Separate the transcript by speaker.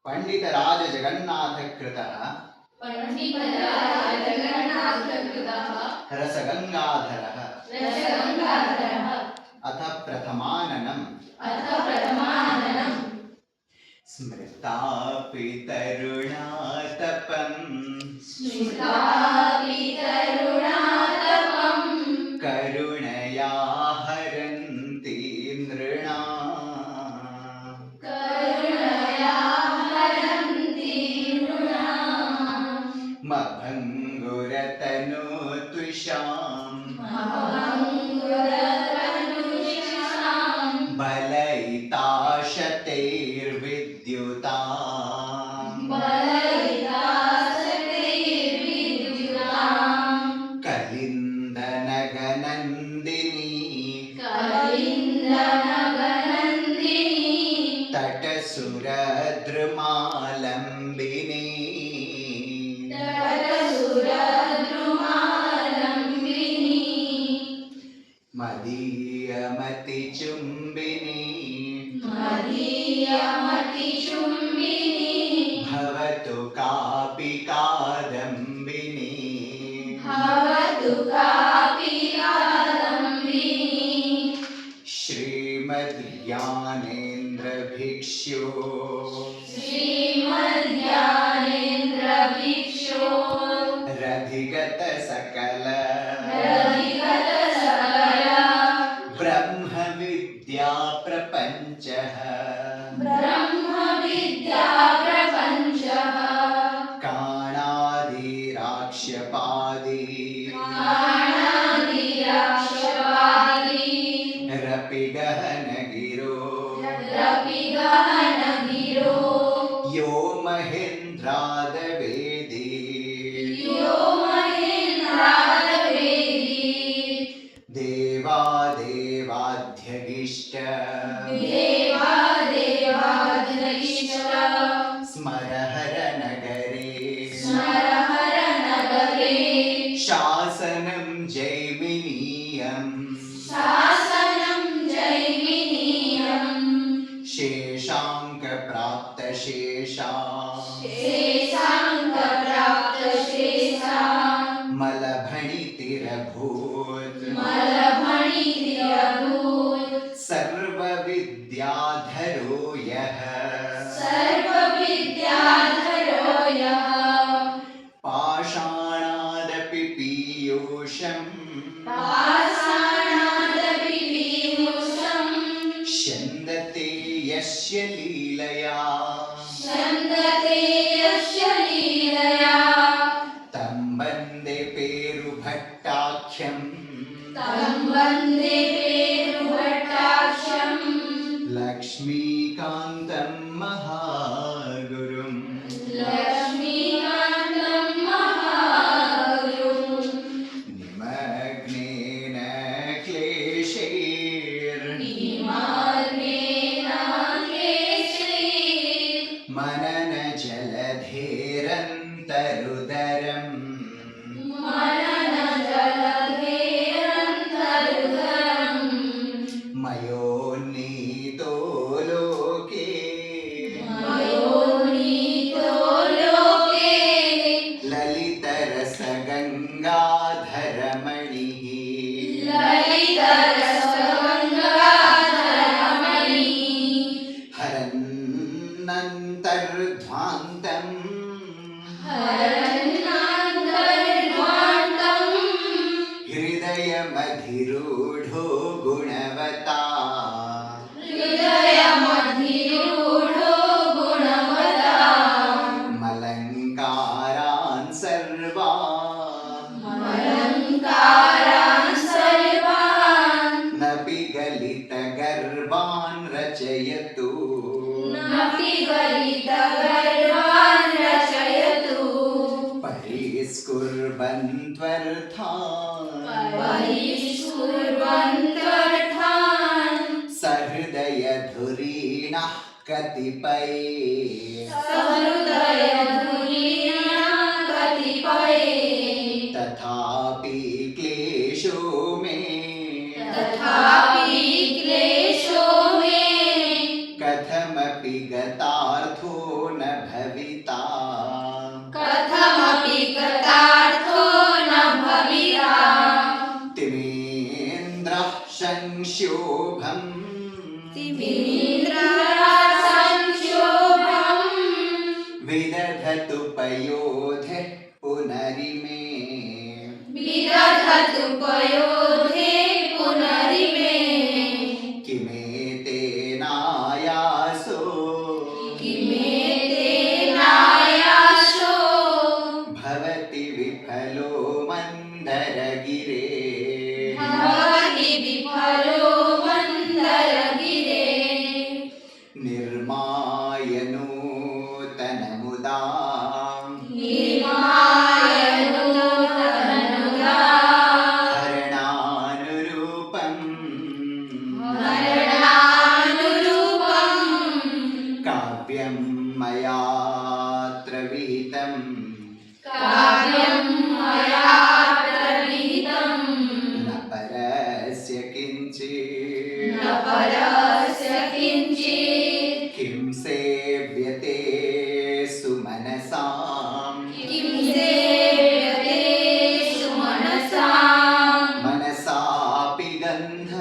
Speaker 1: पंडितराज जगन्नाथ कृतः रसगंगाधरः अथ प्रथमाननम् स्मृतापि तरुणातपम् करुणया हरन्ति नृणाम् मभङ्गुरतनोत्विषाम् बलयिताशतैर्विद्युताम् कलिन्दनगनन्दिनी तटसुरद्रुमालम्बिनी मदीयमतिचुम्बिनी भवतु कापि कादम्बिनी श्रीमद्ज्ञानेन्द्रभिक्षु रधिगत सकल ब्रह्म विद्या प्रपञ्चः काणादिराक्ष्यपादी रपि गहनगिरो यो महेन्द्रादवेदी देवादेवाध्यगिष्ट स्मरहर नगरे शासनं जैमिनीयम् शेषाङ्कप्राप्तशेषा मलभणितिरभूत् सर्वविद्याधरो यः पाषाणादपि पीयूषम् छन्दते यस्य लीलया तं वन्दे पेरुभट्टाख्यम् लक्ष्मीकान्तं महागुरुम् निमग्नेन क्लेशैर् मनन जलधेरन्तरुदरम् मयोन्नीतो लोके ललितरसगङ्गाधरमणिः हरन्नन्तर्ध्वान्तम् हृदयमधिरूढो गुणवता मलङ्कारान् सर्वान् नपि गलितगर्वान् रचयतु परिस्कुर्वन्त्वर्थान् सहृदयधुरीणः कतिपये तथापि क्लेशो मे कथमपि गतार्थो विदधतु पयोधे पुनरिमे किमेतेनायासो भवति विफलो मन्दरगिरे निर्माय नूतनमुदा हरणानुरूपम् काव्यं मयात्र विहितं न परस्य किञ्चित् किं सेव्यते सुमनसाम् मनसापि गन्ध